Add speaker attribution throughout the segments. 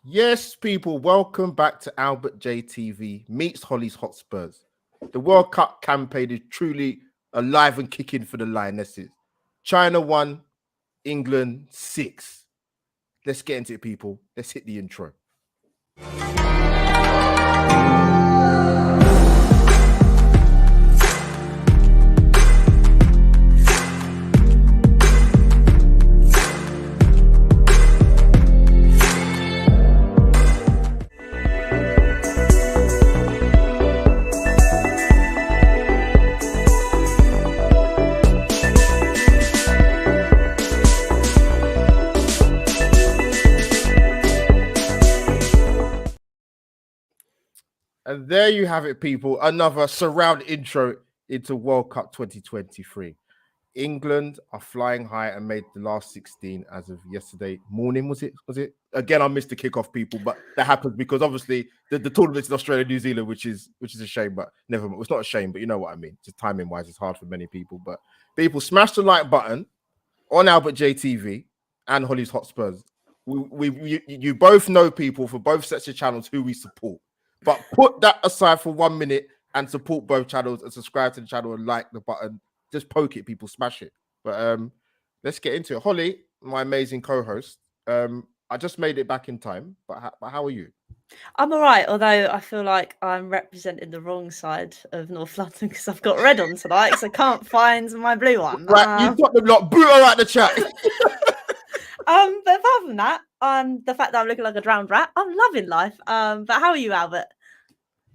Speaker 1: Yes, people, welcome back to Albert JTV meets Holly's Hotspurs. The World Cup campaign is truly alive and kicking for the Lionesses. China won, England 6. Let's get into it, people. Let's hit the intro. And there you have it, people. Another surround intro into World Cup 2023. England are flying high and made the last 16 as of yesterday morning. Was it? Again, I missed the kickoff, people, but that happened because obviously the tournament's in Australia, New Zealand, which is a shame, but never mind. It's not a shame, but you know what I mean. Just timing wise, it's hard for many people. But people, smash the like button on Albert JTV and Holly's Hotspurs. You both know, people, for both sets of channels who we support. But put that aside for 1 minute and support both channels and subscribe to the channel and like the button. Just poke it, people, smash it. But let's get into it. Holly, my amazing co-host, I just made it back in time. But how are you?
Speaker 2: I'm all right, although I feel like I'm representing the wrong side of North London because I've got red on tonight, so I can't find my blue one.
Speaker 1: Right, you've got the lot. Boot her out the chat.
Speaker 2: But apart from that, the fact that I'm looking like a drowned rat, I'm loving life. But how are you, Albert?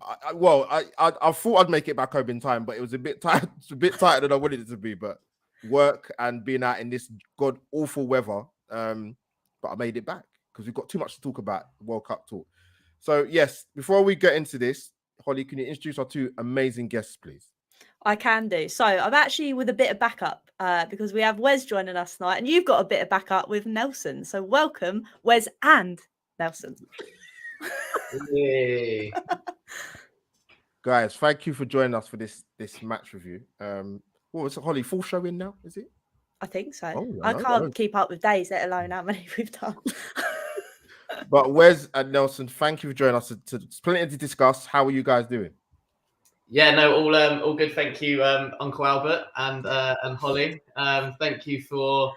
Speaker 1: I thought I'd make it back home in time, but it was a bit tight. It's a bit tighter than I wanted it to be. But work and being out in this god awful weather, but I made it back because we've got too much to talk about World Cup talk. So yes, before we get into this, Holly, can you introduce our two amazing guests, please?
Speaker 2: I can do. So I'm actually with a bit of backup because we have Wes joining us tonight, and you've got a bit of backup with Nelson. So welcome, Wes and Nelson.
Speaker 3: Yay.
Speaker 1: Guys, thank you for joining us for this match review. What was it, Holly? Full show in now, is it?
Speaker 2: I think so.
Speaker 1: Oh,
Speaker 2: I can't keep up with days, let alone how many we've done.
Speaker 1: But Wes and Nelson, thank you for joining us. To plenty to discuss. How are you guys doing?
Speaker 3: Yeah, no, all good. Thank you, Uncle Albert and Holly. Thank you for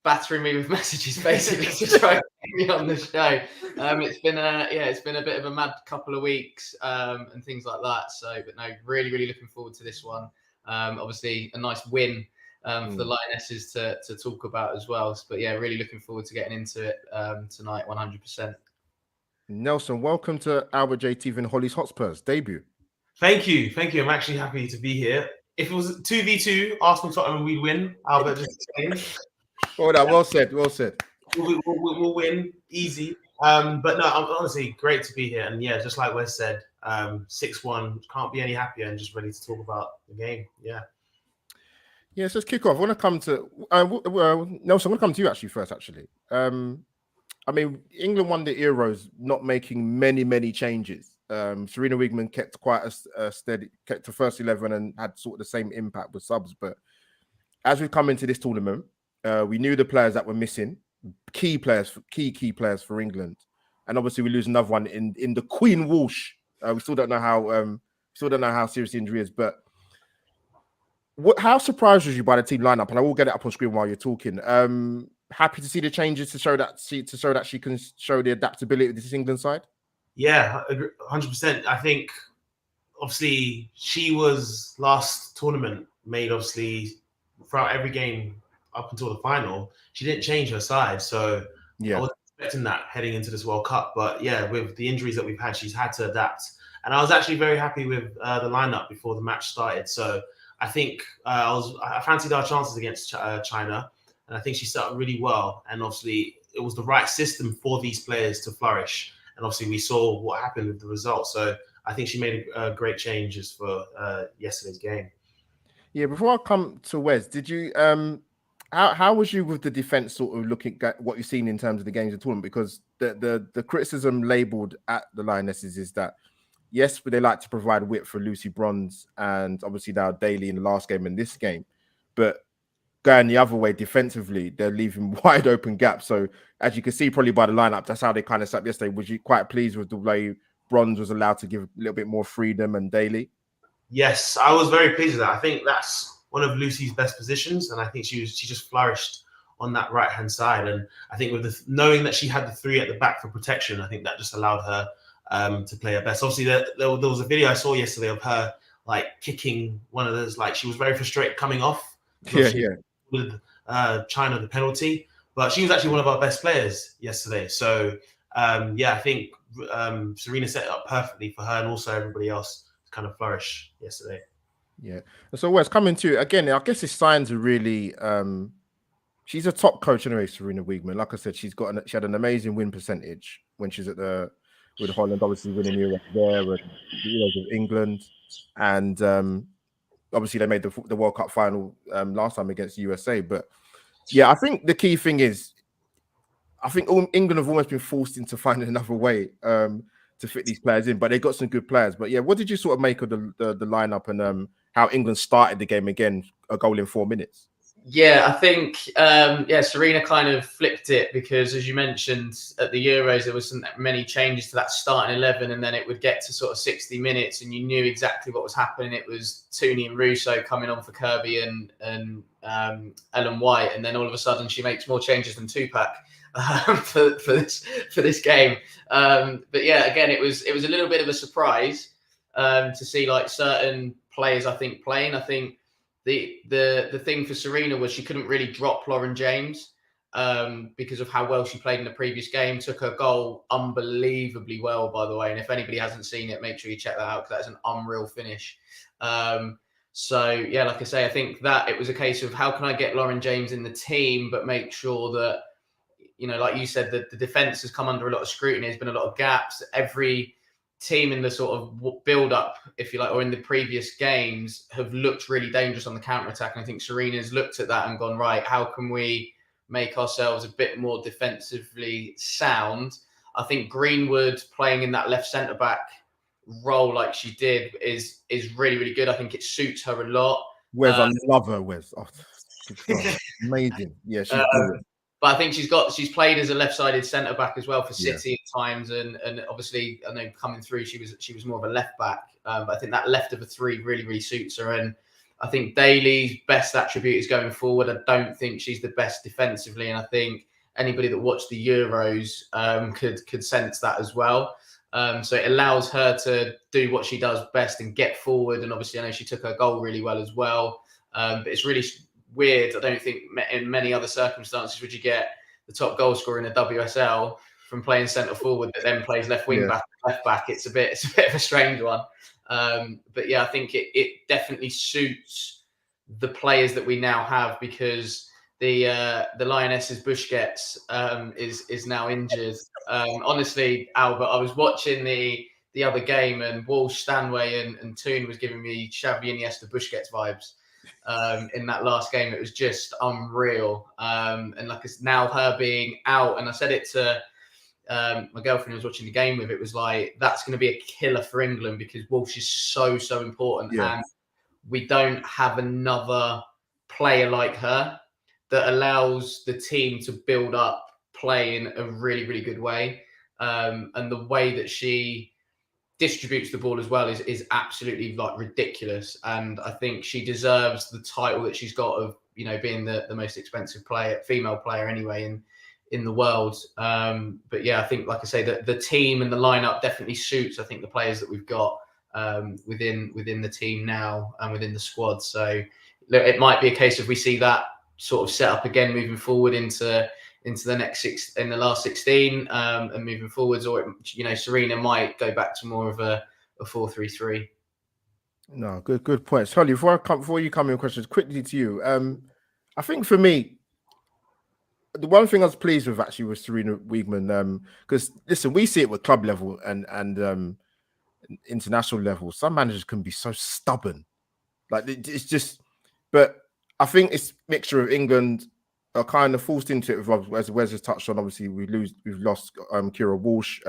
Speaker 3: battering me with messages basically to try and get me on the show. It's been a bit of a mad couple of weeks and things like that. So, but no, really looking forward to this one. Obviously, a nice win for the Lionesses to talk about as well. But yeah, really looking forward to getting into it tonight, 100%.
Speaker 1: Nelson, welcome to Albert JTV and Holly's Hotspurs debut.
Speaker 4: Thank you. I'm actually happy to be here. If it was 2v2, Arsenal Tottenham, we'd win. Albert just saying.
Speaker 1: Well said.
Speaker 4: We'll win easy. But no, I'm honestly great to be here. And yeah, just like Wes said, 6-1, can't be any happier and just ready to talk about the game. Yeah.
Speaker 1: Yeah, so let's kick off. I want to come to Nelson. I want to come to you actually first. I mean, England won the Euros, not making many changes. Serena Wigman kept quite a steady, kept the first 11 and had sort of the same impact with subs. But as we've come into this tournament, we knew the players that were missing, key players for England, and obviously we lose another one in the Queen Walsh. We still don't know how serious the injury is, but how surprised was you by the team lineup? And I will get it up on screen while you're talking. Happy to see the changes to show that she can show the adaptability of this England side.
Speaker 4: Yeah, 100%. I think obviously she was last tournament made obviously throughout every game up until the final. She didn't change her side, so yeah, I wasn't expecting that heading into this World Cup. But yeah, with the injuries that we've had, she's had to adapt. And I was actually very happy with the lineup before the match started. So I think I fancied our chances against China. And I think she set up really well. And obviously, it was the right system for these players to flourish. And obviously, we saw what happened with the results. So I think she made great changes for yesterday's game.
Speaker 1: Yeah, before I come to Wes, did you how was you with the defense sort of looking at what you've seen in terms of the games of the tournament? Because the criticism labeled at the Lionesses is that, yes, but they like to provide width for Lucy Bronze and obviously now Daly in the last game and this game. But going the other way defensively, they're leaving wide open gaps. So as you can see, probably by the lineup, that's how they kind of sat yesterday. Was you quite pleased with the way Bronze was allowed to give a little bit more freedom and Daly?
Speaker 4: Yes, I was very pleased with that. I think that's one of Lucy's best positions, and I think she just flourished on that right hand side. And I think with knowing that she had the three at the back for protection, I think that just allowed her to play her best. Obviously, there was a video I saw yesterday of her like kicking one of those. Like she was very frustrated coming off. With China the penalty, but she was actually one of our best players yesterday. So I think Serena set it up perfectly for her and also everybody else to kind of flourish yesterday.
Speaker 1: Yeah. So Wes, coming to again, I guess his signs are really she's a top coach anyway, Serena Wiegman. Like I said, she had an amazing win percentage when she's with Holland, obviously winning Europe there and the Euros of England. And obviously they made the World Cup final last time against USA. But yeah, I think the key thing is I think England have almost been forced into finding another way to fit these players in, but they got some good players. But yeah, what did you sort of make of the lineup and how England started the game again, a goal in 4 minutes?
Speaker 3: Yeah, I think Serena kind of flipped it because, as you mentioned, at the Euros there wasn't many changes to that starting 11, and then it would get to sort of 60 minutes, and you knew exactly what was happening. It was Tooney and Russo coming on for Kirby and Ellen White, and then all of a sudden she makes more changes than Tupac for this game. But yeah, again, it was a little bit of a surprise to see like certain players I think playing. I think the thing for Serena was she couldn't really drop Lauren James because of how well she played in the previous game. Took her goal unbelievably well, by the way. And if anybody hasn't seen it, make sure you check that out because that's an unreal finish. So yeah, like I say, I think that it was a case of how can I get Lauren James in the team, but make sure that, you know, like you said, that the defense has come under a lot of scrutiny. There's been a lot of gaps. Every team in the sort of build up, if you like, or in the previous games have looked really dangerous on the counter attack. And I think Serena's looked at that and gone, right, how can we make ourselves a bit more defensively sound? I think Greenwood playing in that left centre back role like she did is really, really good. I think it suits her a lot.
Speaker 1: Wes, I love her, Wes. Oh, amazing. Yeah, she's brilliant.
Speaker 3: But I think she's played as a left-sided centre back as well for City at times, and obviously I know coming through she was more of a left back. But I think that left of a three really, really suits her. And I think Daly's best attribute is going forward. I don't think she's the best defensively, and I think anybody that watched the Euros could sense that as well. So it allows her to do what she does best and get forward. And obviously I know she took her goal really well as well. But it's really weird. I don't think in many other circumstances would you get the top goal scorer in the WSL from playing centre forward that then plays left wing back, left back. It's a bit of a strange one. But yeah, I think it definitely suits the players that we now have because the Lionesses Busquets is now injured. Honestly, Albert, I was watching the other game and Walsh, Stanway and Toon was giving me Xavi, Iniesta, Busquets vibes. In that last game, it was just unreal. And like it's now her being out, and I said it to my girlfriend who was watching the game with, it was like that's going to be a killer for England because Walsh is so important, and we don't have another player like her that allows the team to build up play in a really, really good way. And the way that she distributes the ball as well is absolutely like ridiculous, and I think she deserves the title that she's got of, you know, being the most expensive female player anyway in the world. But yeah, I think like I say that the team and the lineup definitely suits I think the players that we've got within the team now and within the squad. So it might be a case of we see that sort of set up again moving forward into the last 16 and moving forwards, or you know, Serena might go back to more of a 4-3-3.
Speaker 1: No, good points. Holly, before you come in questions, quickly to you. I think for me, the one thing I was pleased with actually was Serena Wiegman, because listen, we see it with club level and international level. Some managers can be so stubborn, like it's just. But I think it's a mixture of England are kind of forced into it, as Wes has touched on. Obviously, we've lost Kira Walsh,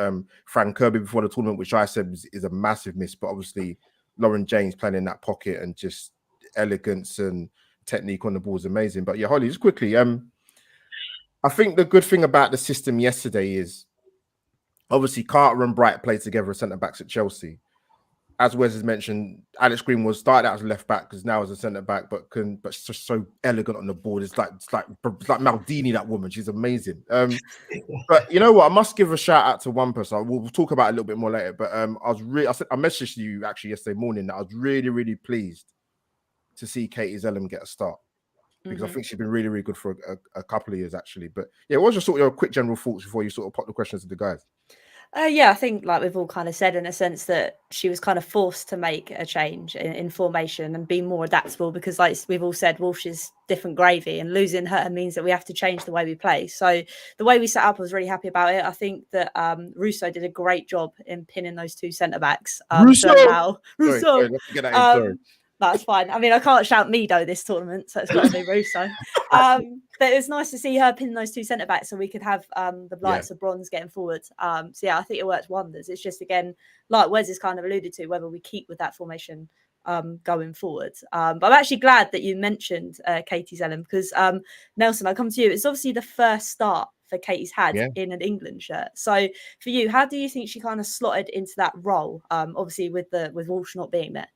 Speaker 1: Fran Kirby before the tournament, which I said is a massive miss. But obviously, Lauren James playing in that pocket and just elegance and technique on the ball is amazing. But yeah, Holly, just quickly, I think the good thing about the system yesterday is obviously Carter and Bright played together as centre backs at Chelsea. As Wes has mentioned, Alex Green started out as a left back because now as a centre back, but just so elegant on the board. It's like Maldini, that woman. She's amazing. But you know what? I must give a shout out to one person. We'll talk about it a little bit more later. But I messaged you actually yesterday morning that I was really, really pleased to see Katie Zellum get a start because I think she's been really, really good for a couple of years actually. But yeah, what was your quick general thoughts before you sort of pop the questions to the guys?
Speaker 2: Yeah, I think like we've all kind of said in a sense that she was kind of forced to make a change in formation and be more adaptable because like we've all said, Walsh is different gravy and losing her means that we have to change the way we play. So the way we set up, I was really happy about it. I think that Russo did a great job in pinning those two centre-backs.
Speaker 1: Russo!
Speaker 2: Russo!
Speaker 1: Sorry.
Speaker 2: That's fine. I mean, I can't shout Mido this tournament, so it's got to be Russo. But it was nice to see her pin those two centre backs so we could have the likes of Bronze getting forward. So yeah, I think it worked wonders. It's just again, like Wes has kind of alluded to, whether we keep with that formation going forward. But I'm actually glad that you mentioned Katie Zellum because Nelson, I'll come to you. It's obviously the first start for Katie's had in an England shirt. So for you, how do you think she kind of slotted into that role? Obviously with Walsh not being there.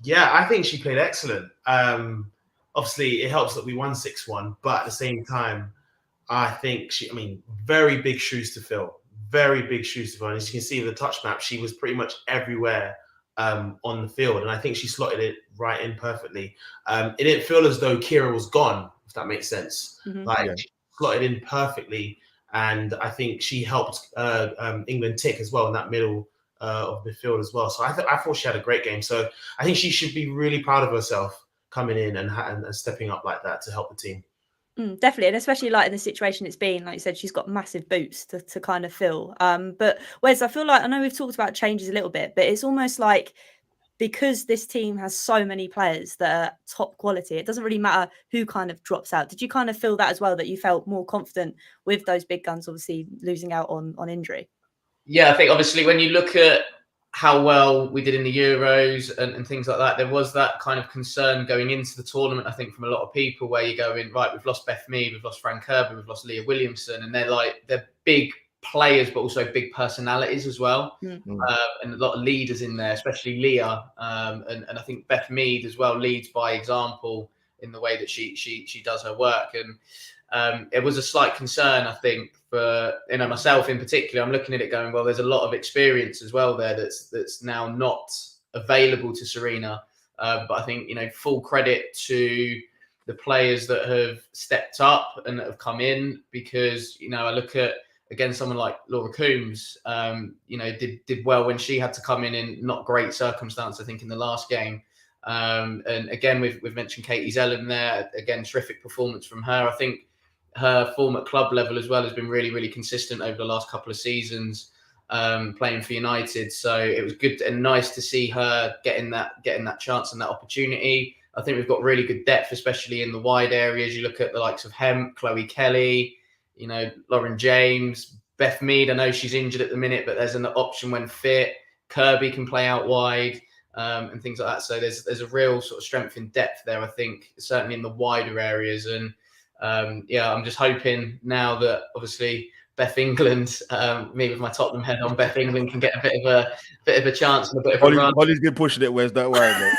Speaker 4: Yeah, I think she played excellent. Obviously, it helps that we won 6-1, but at the same time, I think very big shoes to fill. Very big shoes to fill. And as you can see in the touch map, she was pretty much everywhere on the field. And I think she slotted it right in perfectly. It didn't feel as though Kira was gone, if that makes sense. She slotted in perfectly. And I think she helped England tick as well in that middle of midfield as well. So I thought she had a great game. So I think she should be really proud of herself coming in and stepping up like that to help the team.
Speaker 2: Definitely, and especially like in the situation it's been, like you said, she's got massive boots to kind of fill. But Wes, I feel like I know we've talked about changes a little bit, but it's almost like because this team has so many players that are top quality, it doesn't really matter who kind of drops out. Did you kind of feel that as well, that you felt more confident with those big guns obviously losing out on injury?
Speaker 3: Yeah, I think obviously when you look at how well we did in the Euros and things like that, there was that kind of concern going into the tournament, I think, from a lot of people where you go in, right, we've lost Beth Mead, we've lost Fran Kirby, we've lost Leah Williamson, and they're big players, but also big personalities as well. And a lot of leaders in there, especially Leah. And I think Beth Mead as well leads by example in the way that she does her work. And it was a slight concern, I think, for myself in particular. I'm looking at it going, well, there's a lot of experience as well there that's now not available to Sarina. But I think full credit to the players that have stepped up and that have come in, because I look at again someone like Laura Coombs, did well when she had to come in not great circumstance, I think, in the last game. And again, we've mentioned Katie Zellum there. Again, terrific performance from her. I think her form at club level as well has been really, really consistent over the last couple of seasons, playing for United. So it was good and nice to see her getting that chance and that opportunity. I think we've got really good depth, especially in the wide areas. You look at the likes of Hemp, Chloe Kelly, Lauren James, Beth Mead. I know she's injured at the minute, but there's an option when fit. Kirby can play out wide, and things like that. So there's a real sort of strength in depth there, I think, certainly in the wider areas. And I'm just hoping now that obviously Beth England, me with my Tottenham head on, Beth England can get a bit of a chance and a bit of a run.
Speaker 1: Holly's been pushing it, Wes, don't worry, mate.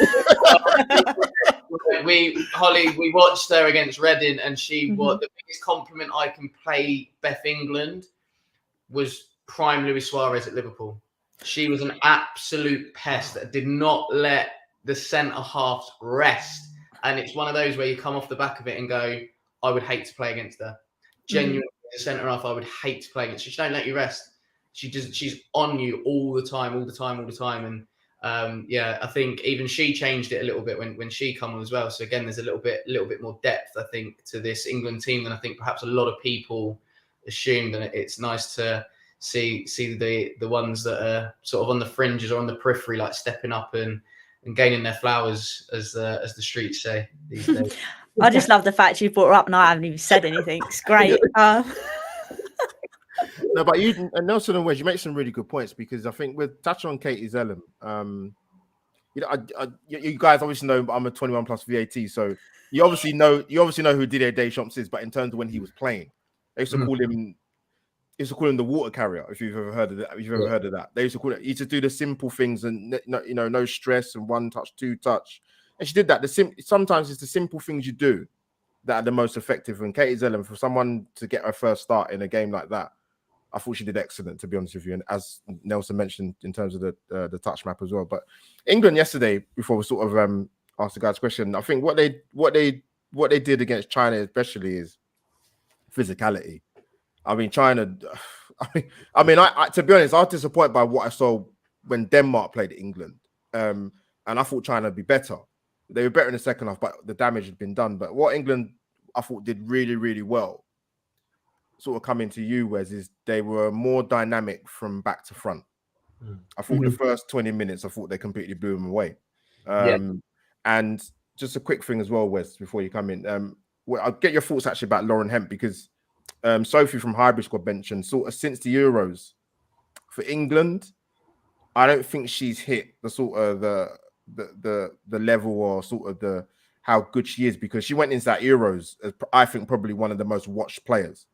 Speaker 3: We watched her against Reading, and she was the biggest compliment I can pay Beth England was prime Luis Suarez at Liverpool. She was an absolute pest that did not let the centre halves rest. And it's one of those where you come off the back of it and go, I would hate to play against her. Genuinely, as a centre half, I would hate to play against her. She don't let you rest. She's on you all the time. And I think even she changed it a little bit when she come on as well. So again, there's a little bit more depth, I think, to this England team than I think perhaps a lot of people assumed. And it's nice to see the ones that are sort of on the fringes or on the periphery, like stepping up and gaining their flowers, as the streets say these days.
Speaker 2: I just love the fact you brought her up and I haven't even said anything. It's great.
Speaker 1: No, but you and Nelson and Wes, you make some really good points, because I think with touching on Katie Zellum, you guys obviously know I'm a 21 plus VAT, so you obviously know who Didier Deschamps is. But in terms of when he was playing, they used to call him. They used to call him the water carrier. If you've ever heard of that, they used to call it. He used to do the simple things and no stress and one touch, two touch. And she did that. Sometimes it's the simple things you do that are the most effective. And Katie Zelem, for someone to get her first start in a game like that, I thought she did excellent, to be honest with you. And as Nelson mentioned, in terms of the touch map as well. But England yesterday, before we sort of asked the guys question, I think what they did against China especially is physicality. I mean, China. I mean, to be honest, I was disappointed by what I saw when Denmark played England, and I thought China would be better. They were better in the second half, but the damage had been done. But what England, I thought, did really, really well, sort of coming to you, Wes, is they were more dynamic from back to front. I thought the first 20 minutes, I thought they completely blew them away. And just a quick thing as well, Wes, before you come in, I'll get your thoughts actually about Lauren Hemp, because Sophie from Hybrid Squad mentioned sort of since the Euros for England, I don't think she's hit the sort of the level or sort of the how good she is, because she went into that Euros as I think probably one of the most watched players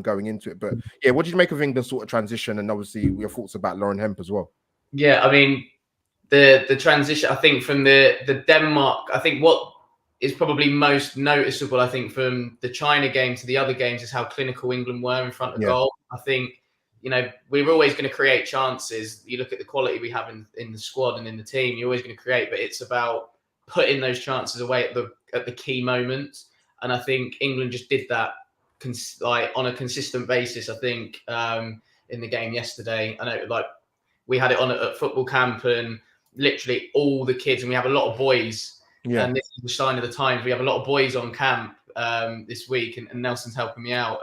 Speaker 1: going into it. But yeah, what did you make of England's sort of transition, and obviously your thoughts about Lauren Hemp as well?
Speaker 3: Yeah, I mean the transition, I think from the Denmark, I think what is probably most noticeable, I think, from the China game to the other games is how clinical England were in front of goal. I think, we were always going to create chances. You look at the quality we have in the squad and in the team, you're always going to create, but it's about putting those chances away at the key moments. And I think England just did that on a consistent basis. I think in the game yesterday, I know we had it on at football camp, and literally all the kids, and we have a lot of boys. Yeah. And this is the sign of the times. We have a lot of boys on camp this week, and Nelson's helping me out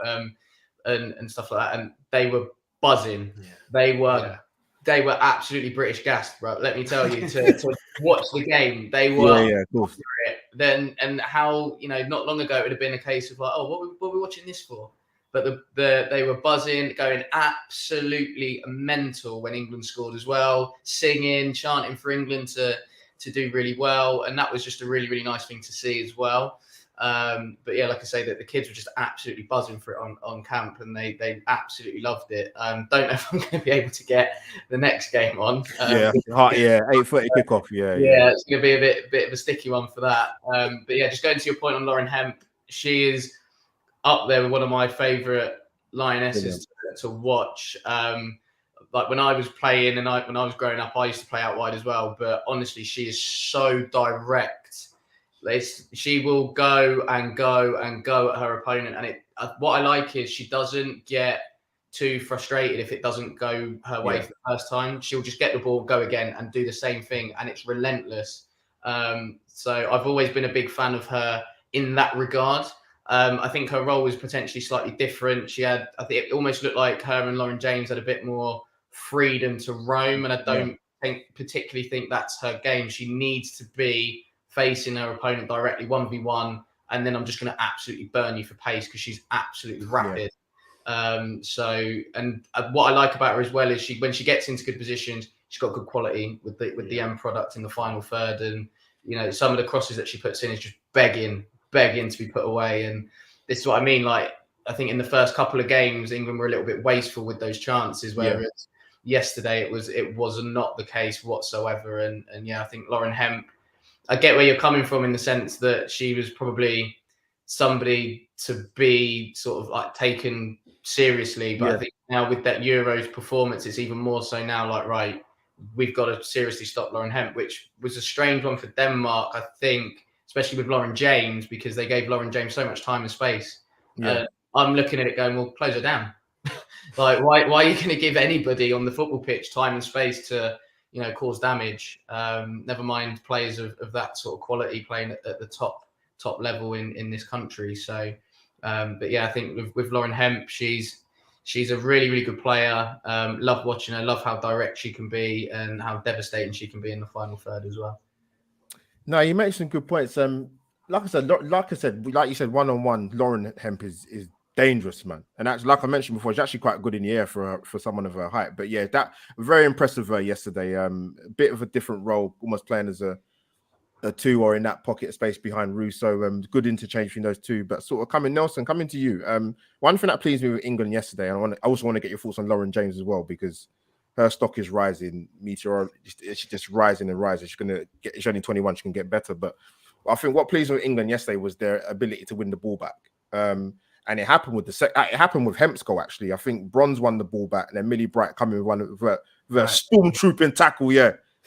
Speaker 3: and stuff like that. And they were buzzing. Yeah. They were absolutely British gassed, bro. Let me tell you, to watch the game, they were. Of course. Then and how not long ago it would have been a case of like, oh, what were we watching this for? But they were buzzing, going absolutely mental when England scored as well, singing, chanting for England to do really well, and that was just a really, really nice thing to see as well. But yeah, like I say, that the kids were just absolutely buzzing for it on camp, and they absolutely loved it. Don't know if I'm going to be able to get the next game on.
Speaker 1: 8:30 kickoff.
Speaker 3: Yeah, it's going to be a bit of a sticky one for that. But yeah, just going to your point on Lauren Hemp, she is up there with one of my favourite lionesses to watch. Like when I was playing and when I was growing up, I used to play out wide as well. But honestly, she is so direct. She will go and go and go at her opponent. And what I like is she doesn't get too frustrated if it doesn't go her way for the first time. She'll just get the ball, go again, and do the same thing. And it's relentless. So I've always been a big fan of her in that regard. I think her role was potentially slightly different. I think it almost looked like her and Lauren James had a bit more freedom to roam, and I don't particularly think that's her game. She needs to be facing her opponent directly 1v1, and then I'm just going to absolutely burn you for pace because she's absolutely rapid. What I like about her as well is when she gets into good positions, she's got good quality with the end product in the final third, and some of the crosses that she puts in is just begging to be put away. And this is what I mean. Like, I think in the first couple of games, England were a little bit wasteful with those chances, whereas yesterday it was not the case whatsoever. And I think Lauren Hemp, I get where you're coming from in the sense that she was probably somebody to be sort of like taken seriously, but I think now with that Euros performance, it's even more so now. Like, right, we've got to seriously stop Lauren Hemp, which was a strange one for Denmark, I think, especially with Lauren James, because they gave Lauren James so much time and space. I'm looking at it going, well, close her down. Like, why are you going to give anybody on the football pitch time and space to, cause damage? Never mind players of that sort of quality playing at the top level in this country. So, but yeah, I think with Lauren Hemp, she's a really, really good player. Love watching her, love how direct she can be and how devastating she can be in the final third as well.
Speaker 1: No, you mentioned some good points. Like you said, one-on-one, Lauren Hemp is dangerous, man. And that's like I mentioned before, she's actually quite good in the air for someone of her height. But yeah, that very impressive yesterday. A bit of a different role, almost playing as a two or in that pocket space behind Russo. Good interchange between those two. But sort of Nelson, coming to you. One thing that pleased me with England yesterday, and I also want to get your thoughts on Lauren James as well, because her stock is rising. She's just rising and rising. She's only 21. She can get better. But I think what pleased me with England yesterday was their ability to win the ball back. And it happened with it happened with Hemp's goal, actually. I think Bronze won the ball back, and then Millie Bright coming with one of the stormtrooping tackle,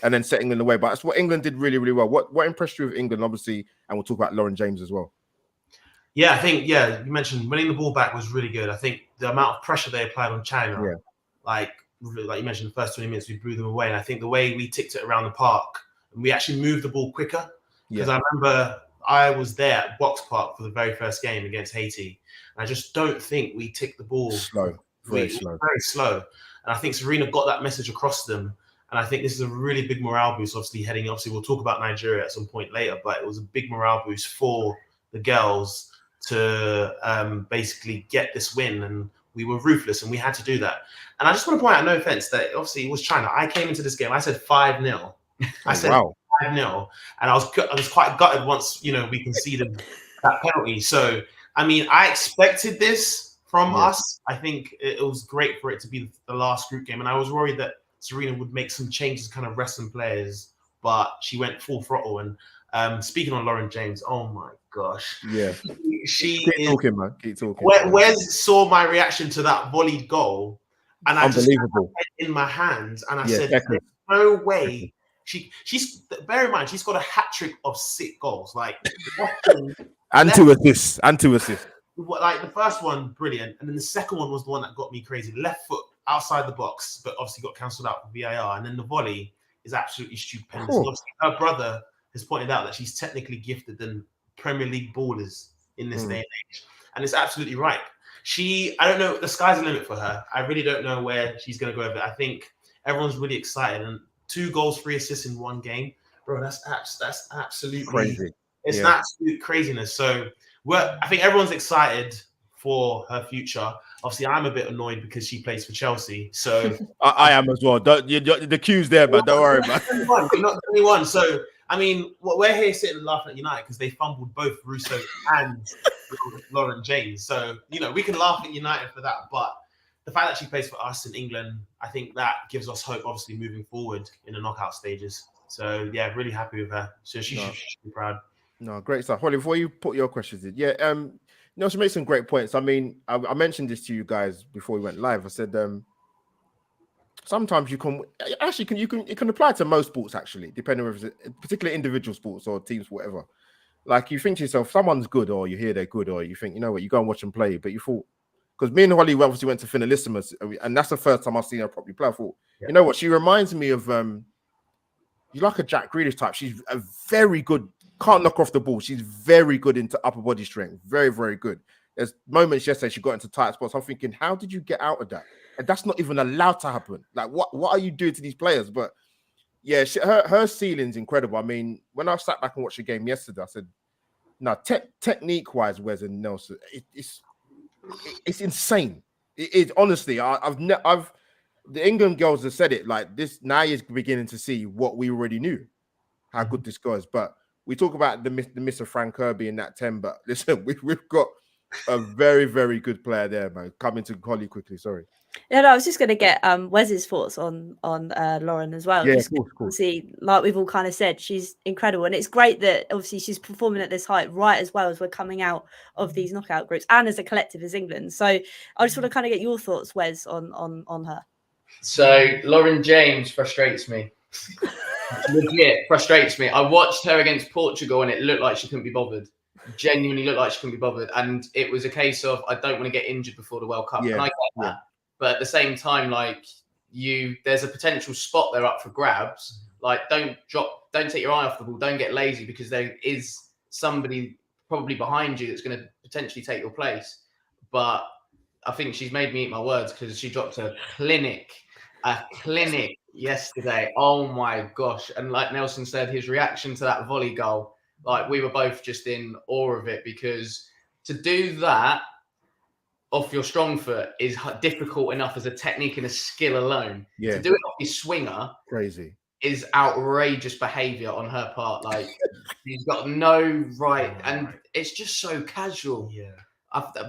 Speaker 1: and then setting in the way. But that's what England did really, really well. What impressed you with England, obviously, and we'll talk about Lauren James as well.
Speaker 4: Yeah, I think, you mentioned winning the ball back was really good. I think the amount of pressure they applied on China, like you mentioned, the first 20 minutes, we blew them away. And I think the way we ticked it around the park, and we actually moved the ball quicker. Because I remember I was there at Box Park for the very first game against Haiti. And I just don't think we ticked the ball. Very slow. And I think Serena got that message across to them. And I think this is a really big morale boost, obviously we'll talk about Nigeria at some point later, but it was a big morale boost for the girls to basically get this win. And we were ruthless and we had to do that. And I just want to point out, no offense, that obviously it was China. I came into this game, I said 5-0. I said 5-0. And I was quite gutted once, we conceded that penalty. So, I mean, I expected this from us. I think it was great for it to be the last group game. And I was worried that Serena would make some changes, kind of rest some players, but she went full throttle. And speaking on Lauren James, oh my gosh.
Speaker 1: Yeah.
Speaker 4: Keep
Speaker 1: talking, man. Keep talking.
Speaker 4: Wes saw my reaction to that volleyed goal. And I just had it in my hands. And I said, there's no way. She's bear in mind, she's got a hat trick of 6 goals. Like
Speaker 1: and 2 assists.
Speaker 4: Like the first one, brilliant, and then the second one was the one that got me crazy. Left foot outside the box, but obviously got cancelled out for VAR. And then the volley is absolutely stupendous. And obviously her brother has pointed out that she's technically gifted than Premier League ballers in this day and age, and it's absolutely right. I don't know, the sky's the limit for her. I really don't know where she's going to go with it. I think everyone's really excited, and 2 goals, 3 assists in 1 game, bro. That's absolutely
Speaker 1: crazy.
Speaker 4: It's an absolute craziness. So I think everyone's excited for her future. Obviously, I'm a bit annoyed because she plays for Chelsea. So
Speaker 1: I am as well. The cue's there, but don't worry about it.
Speaker 4: You're not the only one. So I mean, we're here sitting and laughing at United because they fumbled both Russo and Lauren James. So we can laugh at United for that, but the fact that she plays for us in England, I think that gives us hope, obviously, moving forward in the knockout stages. So, yeah, really happy with her. So she should be proud.
Speaker 1: No, great stuff. Holly, before you put your questions in, she made some great points. I mean, I mentioned this to you guys before we went live. I said, sometimes it can apply to most sports, actually, depending on if it's particularly individual sports or teams, whatever. Like, you think to yourself, someone's good, or you hear they're good, or you think, you know what, you go and watch them play, but you thought, because me and Holly obviously went to Finalissimus, and that's the first time I've seen her properly play. I thought, you know what? She reminds me of you like a Jack Grealish type. She's a very good, can't knock off the ball. She's very good into upper body strength. Very, very good. There's moments yesterday she got into tight spots. I'm thinking, how did you get out of that? And that's not even allowed to happen. Like, what are you doing to these players? But yeah, her ceiling's incredible. I mean, when I sat back and watched the game yesterday, I said, no, technique-wise, Wes and Nelson, it's insane. It honestly, the England girls have said it like this. Now you're beginning to see what we already knew, how good this guy is. But we talk about the miss of Frank Kirby in that 10. But listen, we've got a very, very good player there, man. Coming to Holly quickly. Sorry.
Speaker 2: Yeah, no, I was just going to get Wes's thoughts on Lauren as well.
Speaker 1: Yeah,
Speaker 2: just
Speaker 1: of course.
Speaker 2: See, like we've all kind of said, she's incredible, and it's great that obviously she's performing at this height right as well as we're coming out of these knockout groups and as a collective as England. So I just want to kind of get your thoughts, Wes, on her.
Speaker 3: So Lauren James frustrates me. Legit frustrates me. I watched her against Portugal, and it looked like she couldn't be bothered. Genuinely looked like she couldn't be bothered, and it was a case of I don't want to get injured before the World Cup, and I get that. But at the same time, like there's a potential spot there up for grabs. Like, don't take your eye off the ball. Don't get lazy, because there is somebody probably behind you that's going to potentially take your place. But I think she's made me eat my words, because she dropped a clinic yesterday. Oh my gosh. And like Nelson said, his reaction to that volley goal, like we were both just in awe of it, because to do that, off your strong foot is difficult enough as a technique and a skill alone.
Speaker 1: Yeah.
Speaker 3: To do it off your swinger
Speaker 1: Crazy.
Speaker 3: is outrageous behaviour on her part. Like she's got no right, and it's just so casual.
Speaker 4: Yeah.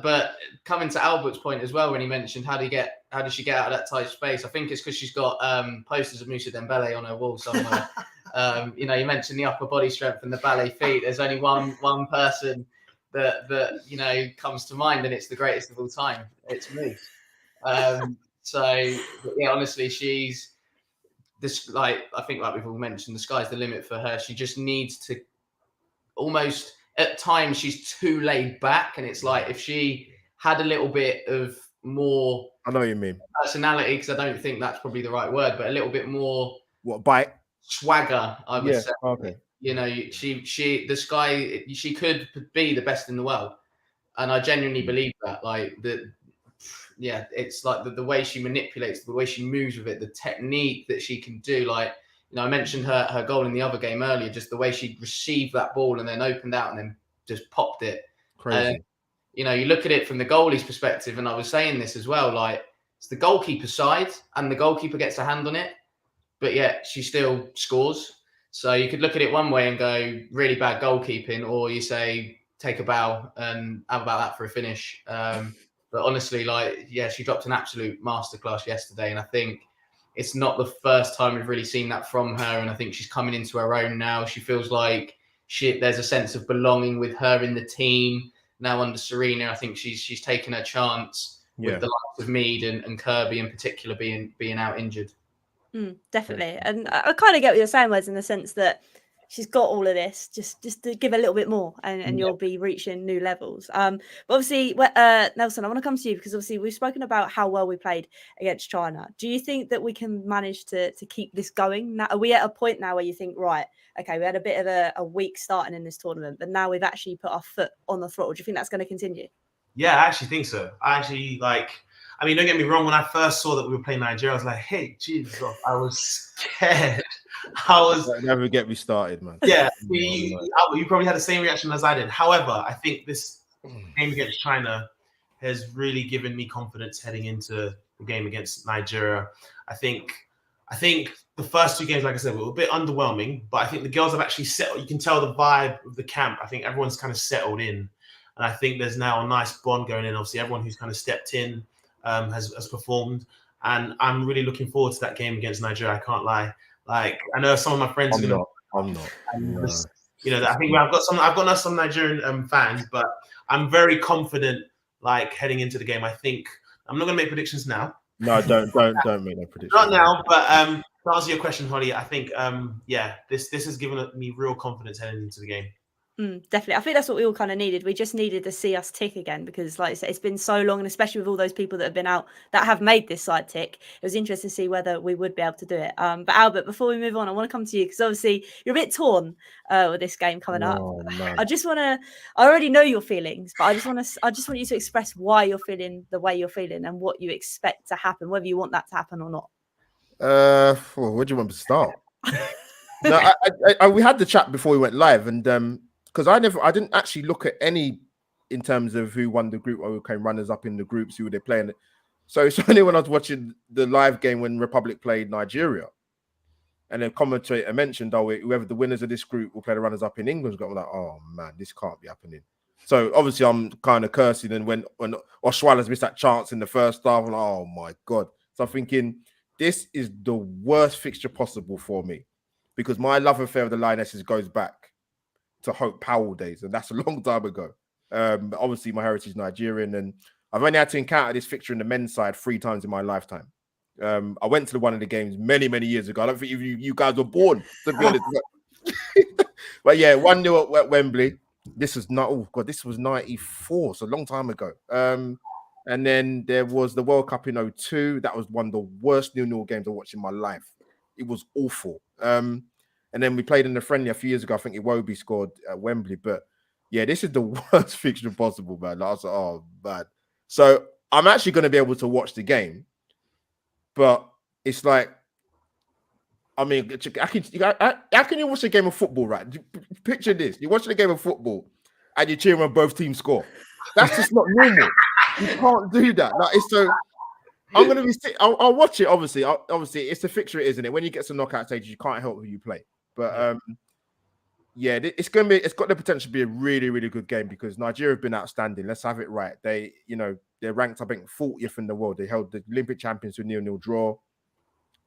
Speaker 3: But coming to Albert's point as well, when he mentioned how does she get out of that tight space? I think it's because she's got posters of Moussa Dembele on her wall somewhere. You mentioned the upper body strength and the ballet feet. There's only one person that comes to mind, and it's the greatest of all time. It's me. So yeah, honestly, she's this. Like I think, like we've all mentioned, the sky's the limit for her. She just needs to almost. At times, she's too laid back, and it's like if she had a little bit of more.
Speaker 1: I know what you mean.
Speaker 3: Personality, because I don't think that's probably the right word, but a little bit more.
Speaker 1: What, bite?
Speaker 3: Swagger, I would say.
Speaker 1: Okay.
Speaker 3: The Sky, she could be the best in the world, and I genuinely believe that. Like it's like the way she manipulates, the way she moves with it, the technique that she can do. Like I mentioned her goal in the other game earlier, just the way she received that ball and then opened out and then just popped it.
Speaker 1: Crazy.
Speaker 3: You look at it from the goalie's perspective, and I was saying this as well. Like it's the goalkeeper's side, and the goalkeeper gets a hand on it, but yet she still scores. So you could look at it one way and go, really bad goalkeeping, or you say, take a bow and how about that for a finish? But honestly, she dropped an absolute masterclass yesterday. And I think it's not the first time we've really seen that from her. And I think she's coming into her own now. She feels like there's a sense of belonging with her in the team. Now under Sarina, I think she's taken her chance with the likes of Mead and Kirby in particular being out injured.
Speaker 2: Definitely. And I kind of get what you're saying, Wes, in the sense that she's got all of this, just to give a little bit more and you'll be reaching new levels. But obviously, Nelson, I want to come to you because obviously we've spoken about how well we played against China. Do you think that we can manage to keep this going? Now, are we at a point now where you think, right, okay, we had a bit of a weak starting in this tournament, but now we've actually put our foot on the throttle. Do you think that's going to continue?
Speaker 4: Yeah, I actually think so. Don't get me wrong. When I first saw that we were playing Nigeria, I was like, hey, Jesus, I was scared.
Speaker 1: Never get me started, man.
Speaker 4: Yeah, you probably had the same reaction as I did. However, I think this game against China has really given me confidence heading into the game against Nigeria. I think the first two games, like I said, were a bit underwhelming, but I think the girls have actually settled. You can tell the vibe of the camp. I think everyone's kind of settled in. And I think there's now a nice bond going in. Obviously, everyone who's kind of stepped in has performed. And I'm really looking forward to that game against Nigeria. I can't lie. Like, I know some of my friends
Speaker 1: I'm not.
Speaker 4: I think I've got some Nigerian fans, but I'm very confident, like, heading into the game. I think I'm not going to make predictions now.
Speaker 1: No, don't make no predictions.
Speaker 4: Not now, but to answer your question, Holly, I think, this has given me real confidence heading into the game.
Speaker 2: Definitely. I think that's what we all kind of needed. We just needed to see us tick again because, like I said, it's been so long, and especially with all those people that have been out that have made this side tick, it was interesting to see whether we would be able to do it. But Albert, before we move on, I want to come to you because obviously you're a bit torn with this game coming up.
Speaker 1: No.
Speaker 2: I already know your feelings, but I just want you to express why you're feeling the way you're feeling and what you expect to happen, whether you want that to happen or not.
Speaker 1: Where do you want me to start? No, we had the chat before we went live, and because I didn't actually look at any in terms of who won the group or who came runners up in the groups, who were they playing. So it's only when I was watching the live game when Republic played Nigeria, and the commentator mentioned, whoever the winners of this group will play the runners up in England. I'm like, oh man, this can't be happening. So obviously I'm kind of cursing, and when Oshuala's missed that chance in the first half, I'm like, oh my god. So I'm thinking this is the worst fixture possible for me because my love affair of the Lionesses goes back to Hope Powell days, and that's a long time ago. Obviously, my heritage is Nigerian, and I've only had to encounter this fixture in the men's side 3 times in my lifetime. I went to one of the games many, many years ago. I don't think you guys were born, to be honest. But yeah, 1-0 at Wembley. This was 94, so a long time ago. And then there was the World Cup in 2002. That was one of the worst 0-0 games I watched in my life. It was awful. And then we played in the friendly a few years ago. I think Iwobi scored at Wembley. But yeah, this is the worst fixture possible, man. I was like, oh, man. So I'm actually going to be able to watch the game. But it's like, I mean, how can you watch a game of football, right? Picture this. You're watching a game of football and you're cheering when both teams score. That's just not normal. You can't do that. Like, it's so. I'm gonna be. I'll watch it. Obviously, it's the fixture, isn't it? When you get to knockout stages, you can't help who you play. But yeah, it's gonna be. It's got the potential to be a really, really good game because Nigeria have been outstanding. Let's have it right. They're ranked, I think, 40th in the world. They held the Olympic champions to a 0-0 draw.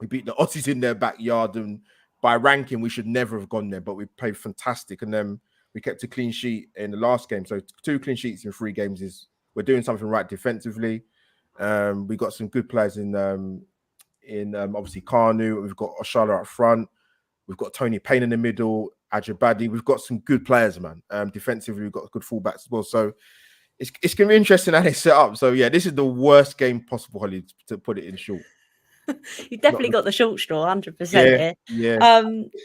Speaker 1: We beat the Aussies in their backyard, and by ranking, we should never have gone there. But we played fantastic, and then we kept a clean sheet in the last game. So 2 clean sheets in 3 games is we're doing something right defensively. We got some good players in obviously Kanu. We've got Oshala up front. We've got Tony Payne in the middle. Ajibadi. We've got some good players, man. Defensively, we've got good fullbacks as well. So it's going to be interesting how they set up. So yeah, this is the worst game possible, Holly, to put it in short.
Speaker 2: You definitely got the short straw, 100% here.
Speaker 1: Yeah.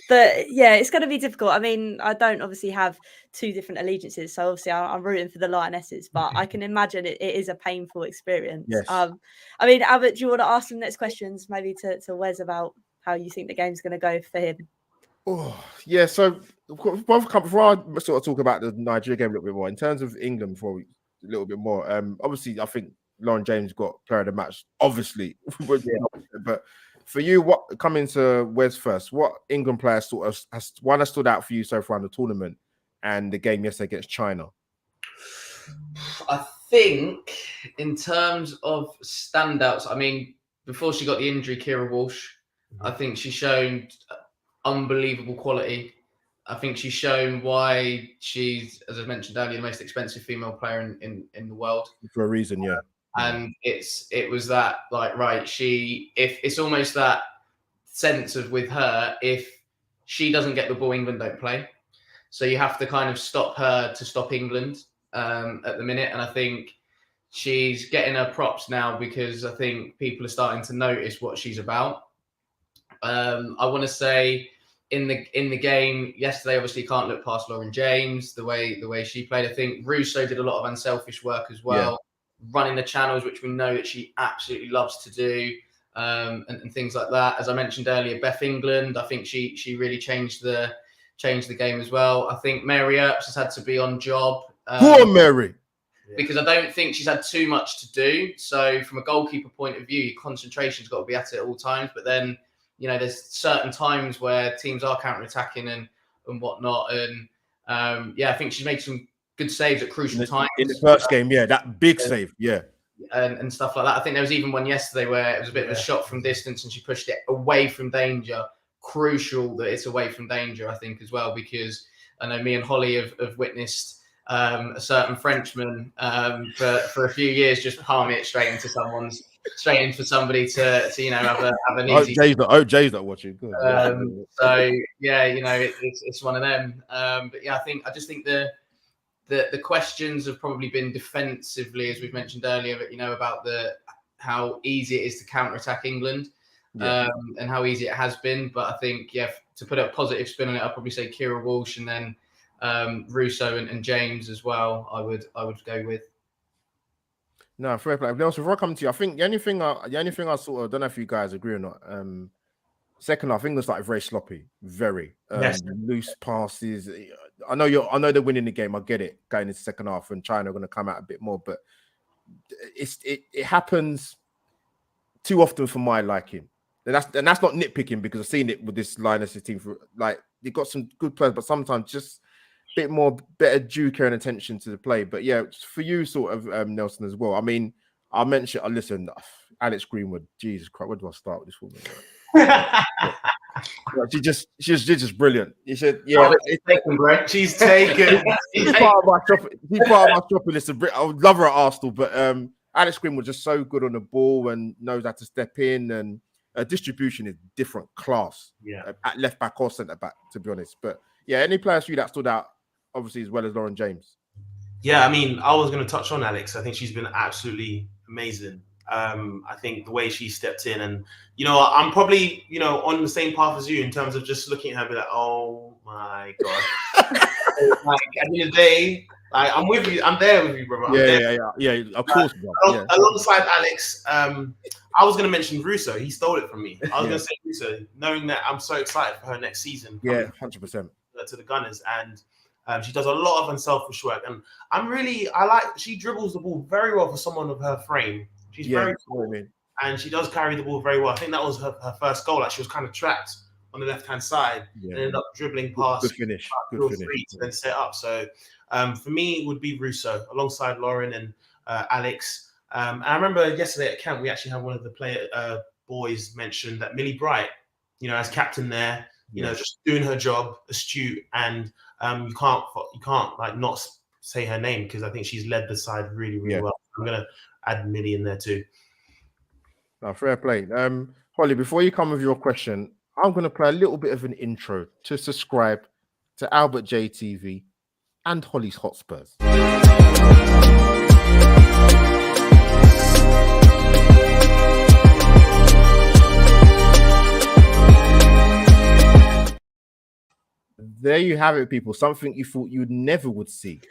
Speaker 2: But yeah, it's going to be difficult. I mean, I don't obviously have 2 different allegiances, so obviously I'm rooting for the Lionesses, but I can imagine it is a painful experience.
Speaker 1: Yes.
Speaker 2: I mean, Albert, do you want to ask some next questions, maybe to Wes about how you think the game's going to go for him?
Speaker 1: Oh yeah. So before I sort of talk about the Nigeria game a little bit more, in terms of England, a little bit more. Obviously, I think Lauren James got player of the match, obviously. But for you, what coming to Wes first? What England player sort of has stood out for you so far in the tournament and the game yesterday against China?
Speaker 3: I think in terms of standouts, I mean, before she got the injury, Kira Walsh, I think she's shown unbelievable quality. I think she's shown why she's, as I mentioned earlier, the most expensive female player in the world.
Speaker 1: For a reason, yeah.
Speaker 3: And it was that, like, right, if it's almost that sense of with her, if she doesn't get the ball, England don't play. So you have to kind of stop her to stop England at the minute. And I think she's getting her props now because I think people are starting to notice what she's about. I want to say in the game yesterday, obviously can't look past Lauren James, the way she played. I think Russo did a lot of unselfish work as well, running the channels, which we know that she absolutely loves to do, and things like that. As I mentioned earlier, Beth England, I think she really changed the game as well. I think Mary Earps has had to be on job.
Speaker 1: Poor Mary.
Speaker 3: Because I don't think she's had too much to do. So from a goalkeeper point of view, your concentration's got to be at it at all times. But then, there's certain times where teams are counter-attacking and whatnot. And I think she's made some good saves at crucial times.
Speaker 1: In the first game, that big save,
Speaker 3: and stuff like that. I think there was even one yesterday where it was a bit of a shot from distance and she pushed it away from danger. Crucial that it's away from danger, I think, as well, because I know me and Holly have witnessed a certain Frenchman for a few years just palm it straight into somebody to have an easy.
Speaker 1: Jay's not watching. Good.
Speaker 3: It's one of them. But yeah, I just think the questions have probably been defensively, as we've mentioned earlier, about how easy it is to counter-attack England, and how easy it has been. But I think, to put a positive spin on it, I'd probably say Kira Walsh and then Russo and James as well. I would go with.
Speaker 1: No, fair play. Nelson, before I come to you, I think the only thing I sort of don't know if you guys agree or not. Second half, England started very sloppy, very loose passes. I know they're winning the game. I get it going into second half, and China are going to come out a bit more, but it happens too often for my liking. And that's not nitpicking because I've seen it with this Lionesses team. They've got some good players, but sometimes just a bit better due care and attention to the play. But yeah, for you, sort of Nelson as well. I mean, I mentioned. Listen, Alex Greenwood. Jesus Christ, where do I start with this woman? She's just brilliant. You said,
Speaker 4: she's taken.
Speaker 1: She's part of my shopping list. I would love her at Arsenal, but Alex Greenwood just so good on the ball and knows how to step in, and distribution is different class. At left back or centre back, to be honest. But yeah, any players for you that stood out, obviously, as well as Lauren James?
Speaker 4: Yeah, I mean, I was going to touch on Alex. I think she's been absolutely amazing. I think the way she stepped in, and I'm probably on the same path as you in terms of just looking at her and be like, oh my god. Like, at the end of the day, I'm with you. I'm there with you, brother.
Speaker 1: Yeah. Of course.
Speaker 4: Alongside Alex, I was going to mention Russo. He stole it from me. I was going to say Russo, knowing that I'm so excited for her next season.
Speaker 1: Yeah, 100%.
Speaker 4: To the Gunners, and She does a lot of unselfish work, and she dribbles the ball very well for someone of her frame. She's very tall, and she does carry the ball very well. I think that was her first goal. Like, she was kind of trapped on the left-hand side and ended up dribbling past.
Speaker 1: Good finish.
Speaker 4: To then set up. So for me, it would be Russo alongside Lauren and Alex. And I remember yesterday at camp, we actually had one of the boys mention that Millie Bright, as captain there, just doing her job, astute, and you can't like not say her name, because I think she's led the side really, really well. I'm gonna add Millie in there too.
Speaker 1: No, fair play. Holly, before you come with your question, I'm going to play a little bit of an intro to subscribe to Albert J TV and Holly's Hotspurs. There you have it, people. Something you thought you never would see.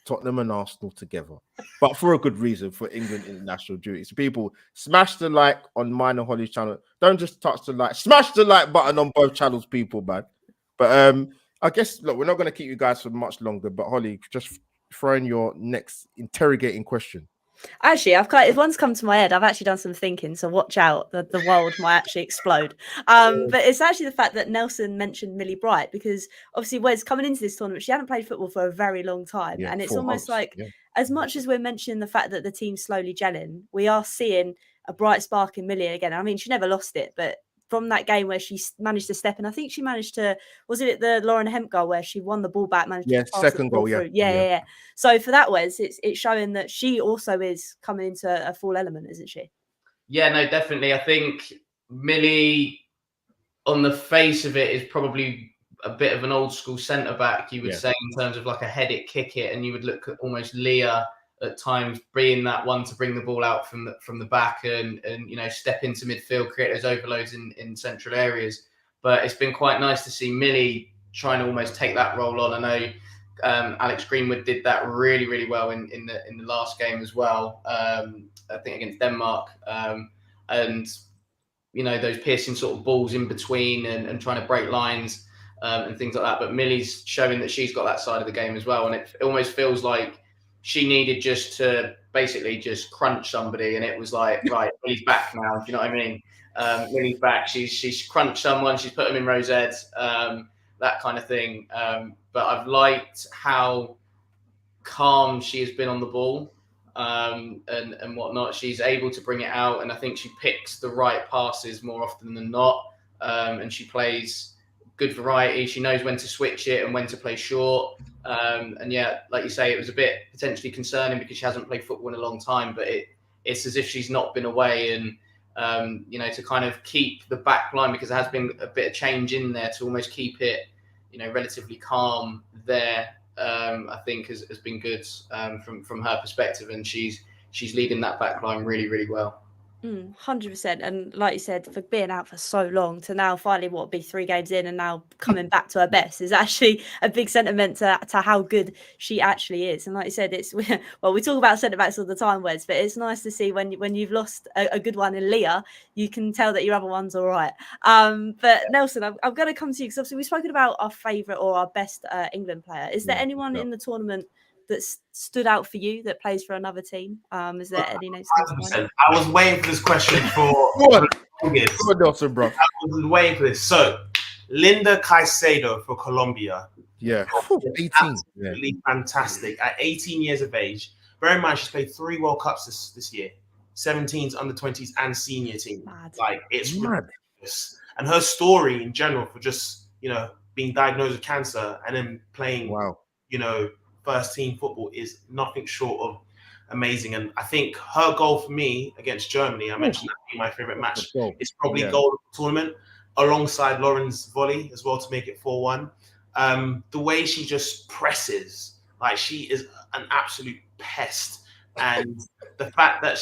Speaker 1: Tottenham and Arsenal together, but for a good reason, for England international duty. So people, smash the like on mine and Holly's channel. Don't just touch the like, smash the like button on both channels, people, man. But I guess, look, we're not going to keep you guys for much longer, but Holly, just throw in your next interrogating question.
Speaker 2: Actually, if one's come to my head, I've actually done some thinking, so watch out. The world might actually explode. But it's actually the fact that Nelson mentioned Millie Bright, because obviously Wes, coming into this tournament, she hadn't played football for a very long time. And it's almost like, as much as we're mentioning the fact that the team's slowly gelling, we are seeing a bright spark in Millie again. I mean, she never lost it, but from that game where she managed to step in, I think she managed to, was it the Lauren Hemp goal where she won the ball back, managed to pass
Speaker 1: second goal,
Speaker 2: through? Yeah. So for that, Wes, it's showing that she also is coming into a full element, isn't she?
Speaker 3: Yeah, no, definitely. I think Millie, on the face of it, is probably a bit of an old school centre back, you would say, in terms of like a head it, kick it, and you would look at almost Leah at times being that one to bring the ball out from the back and step into midfield, create those overloads in central areas. But it's been quite nice to see Millie trying to almost take that role on. I know Alex Greenwood did that really, really well in the last game as well. I think against Denmark, and those piercing sort of balls in between and trying to break lines and things like that. But Millie's showing that she's got that side of the game as well, and it almost feels like she needed just to basically just crunch somebody, and it was like, right, Millie's back now. Do you know what I mean? Millie's back. She's crunched someone. She's put them in rosette, that kind of thing. But I've liked how calm she has been on the ball and whatnot. She's able to bring it out, and I think she picks the right passes more often than not. And she plays good variety. She knows when to switch it and when to play short. And yeah, like you say, it was a bit potentially concerning because she hasn't played football in a long time, but it's as if she's not been away, and to kind of keep the back line, because there has been a bit of change in there to almost keep it, relatively calm there. I think has been good from her perspective, and she's leading that back line really, really well.
Speaker 2: 100%. And like you said, for being out for so long to now finally be 3 games in and now coming back to her best is actually a big sentiment to how good she actually is. And like you said, we talk about centre backs all the time, Wes, but it's nice to see when you've lost a good one in Leah, you can tell that your other one's all right. But Nelson, I'm going to come to you, because obviously we've spoken about our favourite or our best England player. Is there anyone in the tournament that stood out for you that plays for another team? Is there any names?
Speaker 4: 100%. I was waiting for this question for
Speaker 1: Nelson, bro.
Speaker 4: I was waiting for this. So, Linda Caicedo for Colombia.
Speaker 1: Yeah, 18.
Speaker 4: Absolutely fantastic. At 18 years of age, bear in mind she's played 3 World Cups this year, 17s, under 20s, and senior team.
Speaker 2: Mad.
Speaker 4: Like, it's ridiculous. And her story in general for just being diagnosed with cancer and then playing, first team football is nothing short of amazing. And I think her goal for me against Germany, I mentioned that being my favorite match, is probably goal of the tournament, alongside Lauren's volley as well to make it 4-1. The way she just presses, like, she is an absolute pest. And the fact that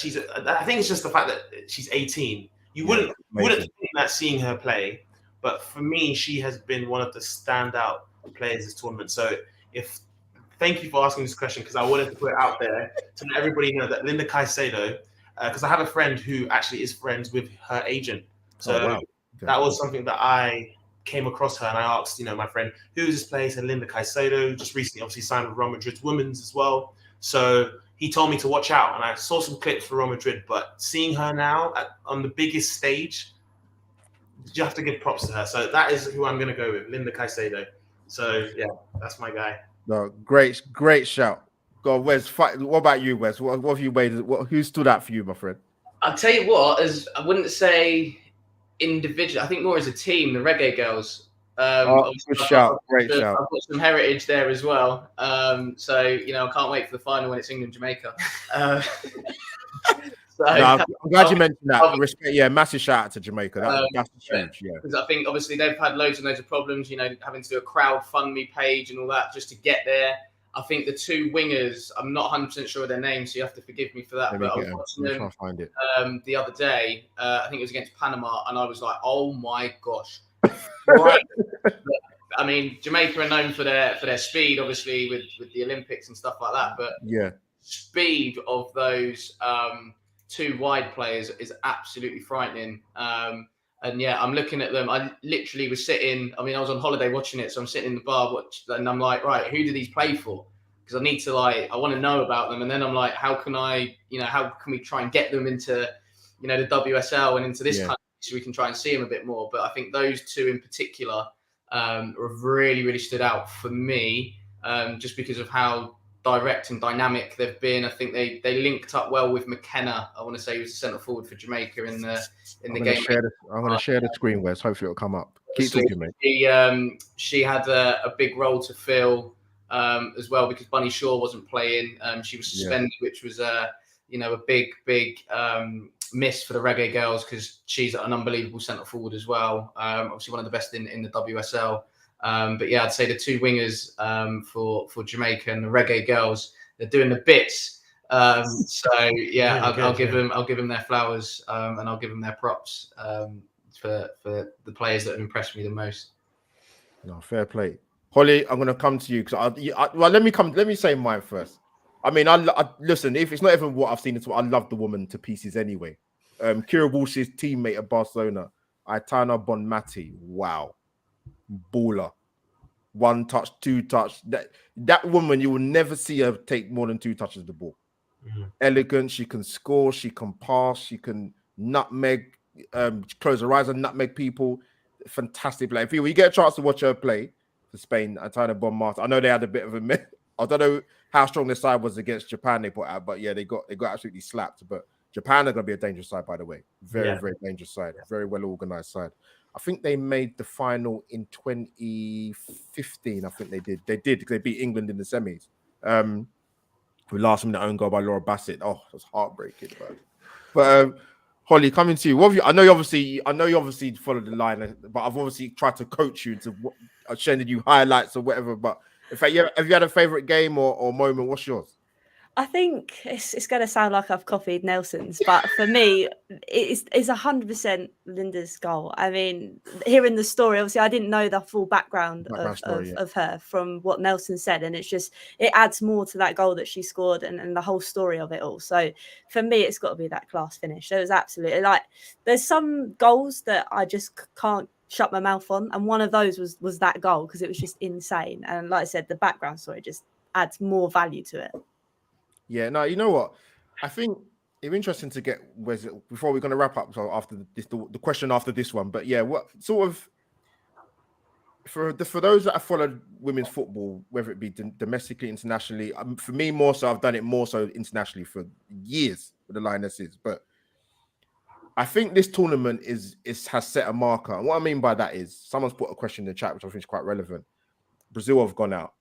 Speaker 4: I think it's just the fact that she's 18. You wouldn't think that seeing her play, but for me, she has been one of the standout players this tournament. So thank you for asking this question, because I wanted to put it out there to let everybody know that Linda Caicedo, because I have a friend who actually is friends with her agent. So that was something that I came across her and I asked, my friend, who's this place? And Linda Caicedo just recently obviously signed with Real Madrid's women's as well. So he told me to watch out, and I saw some clips for Real Madrid. But seeing her now on the biggest stage, you have to give props to her. So that is who I'm going to go with, Linda Caicedo. So yeah, that's my guy.
Speaker 1: No, great shout. God, Wes, what about you, Wes? What have you made? Who stood out for you, my friend?
Speaker 3: I'll tell you what, as I wouldn't say individual, I think more as a team, the Reggae Girls.
Speaker 1: Good shout, great shout.
Speaker 3: I've got some heritage there as well. So, I can't wait for the final when it's England-Jamaica.
Speaker 1: I'm glad you mentioned that. Respect, massive shout out to Jamaica. That's huge,
Speaker 3: because I think obviously they've had loads of problems, having to do a crowdfund page and all that just to get there. I think the two wingers, I'm not 100% sure of their names, so you have to forgive me for that. But I was watching them
Speaker 1: find it.
Speaker 3: The other day. I think it was against Panama, and I was like, "Oh my gosh!" Right. I mean, Jamaica are known for their speed, obviously with the Olympics and stuff like that. But speed of those two wide players is absolutely frightening. And I'm looking at them. I literally was sitting. I was on holiday watching it, so I'm sitting in the bar and I'm like, right, who do these play for? Because I need to I want to know about them. And then I'm like, how can we try and get them into, the WSL and into this country so we can try and see them a bit more. But I think those two in particular have really, really stood out for me, just because of how direct and dynamic they've been. I think they linked up well with McKenna. I want to say he was the centre forward for Jamaica in the game.
Speaker 1: I'm going to share the screen, Wes. Hopefully it'll come up. Keep talking, mate.
Speaker 3: She had a big role to fill as well, because Bunny Shaw wasn't playing. She was suspended, which was a big miss for the Reggae Girls, because she's an unbelievable centre forward as well. Obviously one of the best in the WSL. But I'd say the two wingers for Jamaica and the Reggae Girls, they're doing the bits. I'll give them their flowers, and I'll give them their props for the players that have impressed me the most.
Speaker 1: No, fair play. Holly, I'm gonna come to you because let me say mine first. I listen. If it's not even what I've seen, it's what I love the woman to pieces anyway. Kira Walsh's teammate at Barcelona, Aitana Bonmati. Wow. Baller, 1 touch, 2 touch. That woman, you will never see her take more than 2 touches of the ball. Elegant, she can score, she can pass, she can nutmeg, close her eyes and nutmeg people. Fantastic play. If you get a chance to watch her play for Spain, Aitana Bonmati, I know they had a bit of a I don't know how strong the side was against Japan they put out, but they got absolutely slapped. But Japan are going to be a dangerous side, by the way. Very, very dangerous side. Very well organized side. I think they made the final in 2015. I think they did. They did because they beat England in the semis. With last minute own goal by Laura Bassett. Oh, it was heartbreaking, bro. But Holly, coming to you. I know you obviously followed the line, but I've obviously tried to coach you into sending you highlights or whatever. But in fact, have you had a favorite game or moment? What's yours?
Speaker 2: I think it's going to sound like I've copied Nelson's, but for me, it's 100% Linda's goal. Hearing the story, obviously, I didn't know the full background of her from what Nelson said, and it adds more to that goal that she scored and the whole story of it all. So for me, it's got to be that class finish. So it was absolutely there's some goals that I just can't shut my mouth on, and one of those was that goal because it was just insane. And like I said, the background story just adds more value to it.
Speaker 1: Yeah, no, you know what? I think it's interesting to get before we're going to wrap up. So after this, the question after this one, but what sort of for those that have followed women's football, whether it be domestically, internationally, for me more so, I've done it more so internationally for years with the Lionesses. But I think this tournament has set a marker, and what I mean by that is someone's put a question in the chat, which I think is quite relevant. Brazil have gone out.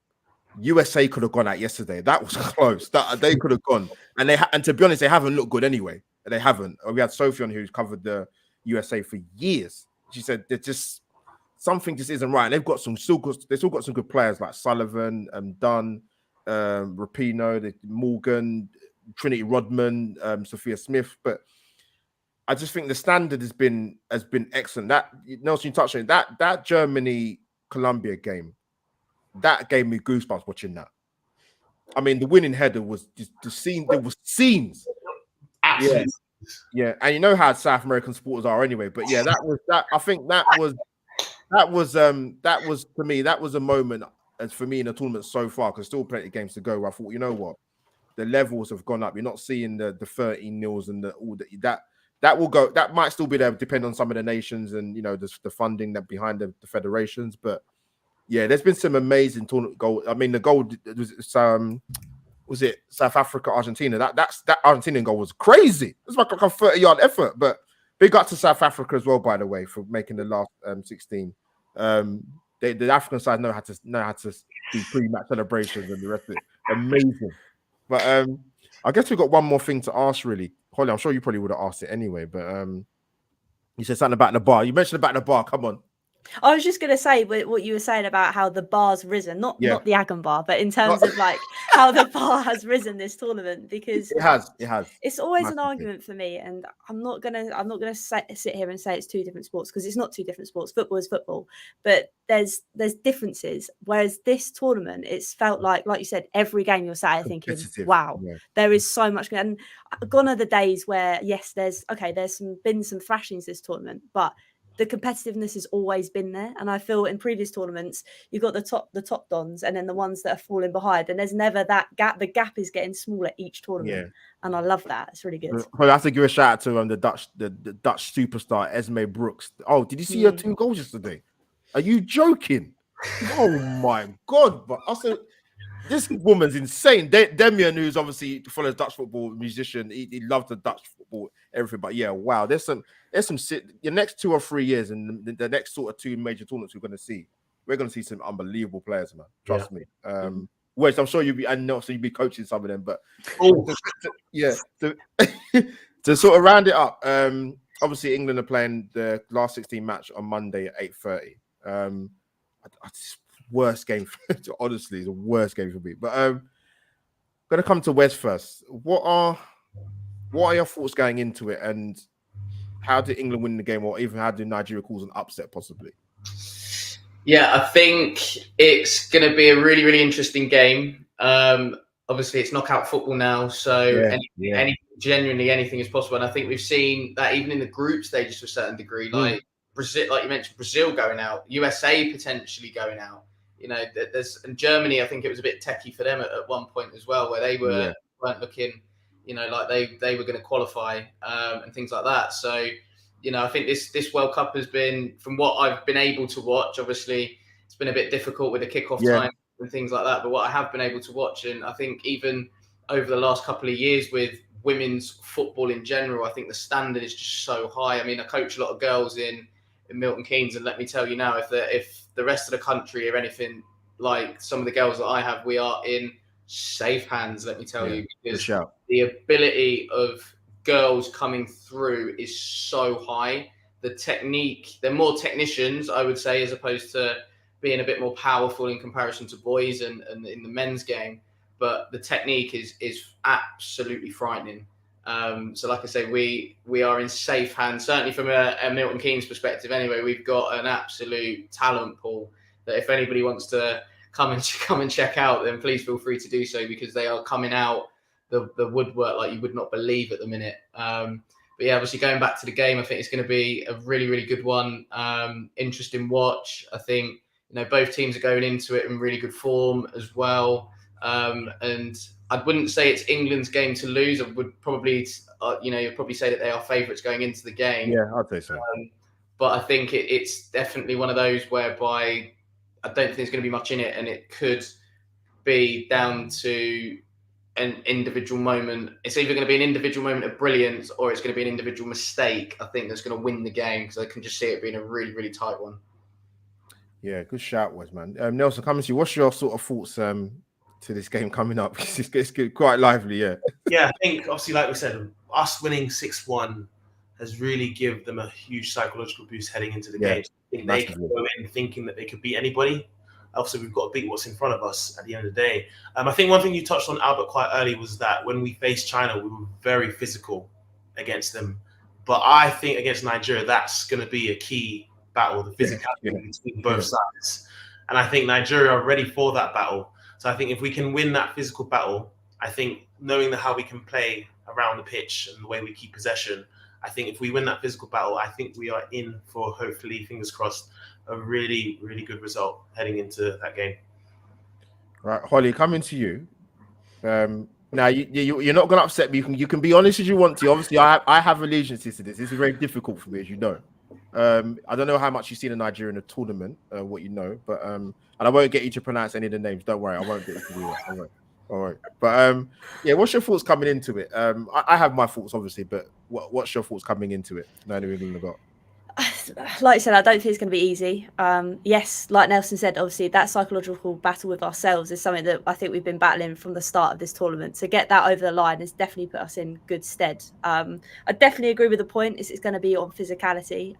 Speaker 1: USA could have gone out yesterday. That was close. That they could have gone, and to be honest, they haven't looked good anyway. They haven't. We had Sophie on who's covered the USA for years. She said there's just something just isn't right. And they've still got some good players like Sullivan, Dunn, Rapinoe, Morgan, Trinity Rodman, Sophia Smith. But I just think the standard has been excellent. That Nelson, you touched on it, that Germany Colombia game. That gave me goosebumps watching that. The winning header was just the scene. There was scenes.
Speaker 4: Absolutely.
Speaker 1: Yeah, and you know how South American supporters are anyway. But that was that. I think that that was to me, that was a moment as for me in the tournament so far, because still plenty of games to go. Where I thought, you know what, the levels have gone up. You're not seeing the 13-0s and all that will go. That might still be there, depend on some of the nations and the funding that behind the federations. But yeah, there's been some amazing tournament goals. I mean, the goal was it South Africa, Argentina? That Argentinian goal was crazy. It was like a 30-yard effort. But big up to South Africa as well, by the way, for making the last 16. The African side know how to do pre-match celebrations and the rest of it. Amazing. But I guess we've got one more thing to ask, really. Holly, I'm sure you probably would have asked it anyway, but you said something about the bar. You mentioned about the bar. Come on.
Speaker 2: I was just going to say what you were saying about how the bar's risen, not the Agon bar, but in terms of like how the bar has risen this tournament, because
Speaker 1: it has.
Speaker 2: It's always an argument for me, and I'm not gonna sit here and say it's two different sports, because it's not two different sports. Football is football, but there's differences. Whereas this tournament, it's felt like you said, every game you're sat thinking, wow, there is so much. And gone are the days where yes, there's been some thrashings this tournament, but the competitiveness has always been there. And I feel in previous tournaments, you've got the top dons and then the ones that are falling behind, and there's never that gap. The gap is getting smaller each tournament. And I love that. It's really good.
Speaker 1: Well, I have to give a shout out to the Dutch superstar Esme Brooks. Oh, did you see her 2 goals yesterday? Are you joking? Oh my God. But also, this woman's insane. Demian, who's obviously follows Dutch football, musician, he loves the Dutch football, everything. But yeah, wow, there's some your next 2 or 3 years and the next sort of 2 major tournaments we're going to see some unbelievable players, man. Trust me. Wes, I'm sure you'd be coaching some of them, but to sort of round it up, obviously England are playing the last 16 match on Monday at 8:30. Worst game, honestly, it's the worst game for me. But gonna come to Wes first. What are your thoughts going into it, and how did England win the game, or even how did Nigeria cause an upset possibly?
Speaker 3: Yeah, I think it's going to be a really, really interesting game. Obviously, it's knockout football now, so genuinely anything is possible. And I think we've seen that even in the group stages to a certain degree, like Brazil, like you mentioned, Brazil going out, USA potentially going out. And Germany, I think it was a bit techie for them at one point as well, where they weren't looking, like they were going to qualify and things like that. So, I think this World Cup has been, from what I've been able to watch, obviously it's been a bit difficult with the kickoff time and things like that. But what I have been able to watch, and I think even over the last couple of years with women's football in general, I think the standard is just so high. I mean, I coach a lot of girls in Milton Keynes, and let me tell you now, if the rest of the country are anything like some of the girls that I have, we are in safe hands, let me tell you, because the ability of girls coming through is so high. The technique, they're more technicians, I would say, as opposed to being a bit more powerful in comparison to boys and in the men's game. But the technique is absolutely frightening. So like I say, we are in safe hands, certainly from a Milton Keynes perspective anyway. We've got an absolute talent pool that if anybody wants to come and check out, then please feel free to do so, because they are coming out the woodwork like you would not believe at the minute. But yeah, obviously going back to the game, I think it's going to be a really, really good one. Interesting watch. I think, both teams are going into it in really good form as well. And I wouldn't say it's England's game to lose. I would probably, you'd probably say that they are favourites going into the game.
Speaker 1: Yeah, I'd say so.
Speaker 3: But I think it's definitely one of those whereby I don't think there's going to be much in it, and it could be down to an individual moment. It's either going to be an individual moment of brilliance, or it's going to be an individual mistake, I think, that's going to win the game, because I can just see it being a really, really tight one.
Speaker 1: Yeah, good shout, Wes, man. Nelson, coming to you. What's your sort of thoughts to this game coming up? It's quite lively, yeah.
Speaker 4: Yeah, I think, obviously, like we said, us winning 6-1 has really given them a huge psychological boost heading into the game. I think they can go in thinking that they could beat anybody. Obviously, we've got to beat what's in front of us at the end of the day. I think one thing you touched on, Albert, quite early was that when we faced China, we were very physical against them. But I think against Nigeria, that's going to be a key battle, the physicality between both sides. And I think Nigeria are ready for that battle. So I think if we can win that physical battle, I think knowing how we can play around the pitch and the way we keep possession, I think if we win that physical battle, I think we are in for, hopefully, fingers crossed, a really, really good result heading into that game.
Speaker 1: Right, Holly, coming to you. Now you're not going to upset me. You can be honest as you want to. Obviously, I have allegiances to this. This is very difficult for me, as you know. I don't know how much you've seen in Nigeria in the tournament, what you know, but and I won't get you to pronounce any of the names. Don't worry, I won't get you to do that. All right. But yeah, what's your thoughts coming into it? I have my thoughts, obviously, but what's your thoughts coming into it? No, New England have got.
Speaker 2: Like I said, I don't think it's going to be easy. Yes, like Nelson said, obviously that psychological battle with ourselves is something that I think we've been battling from the start of this tournament. To get that over the line has definitely put us in good stead. I definitely agree with the point. It's going to be on physicality.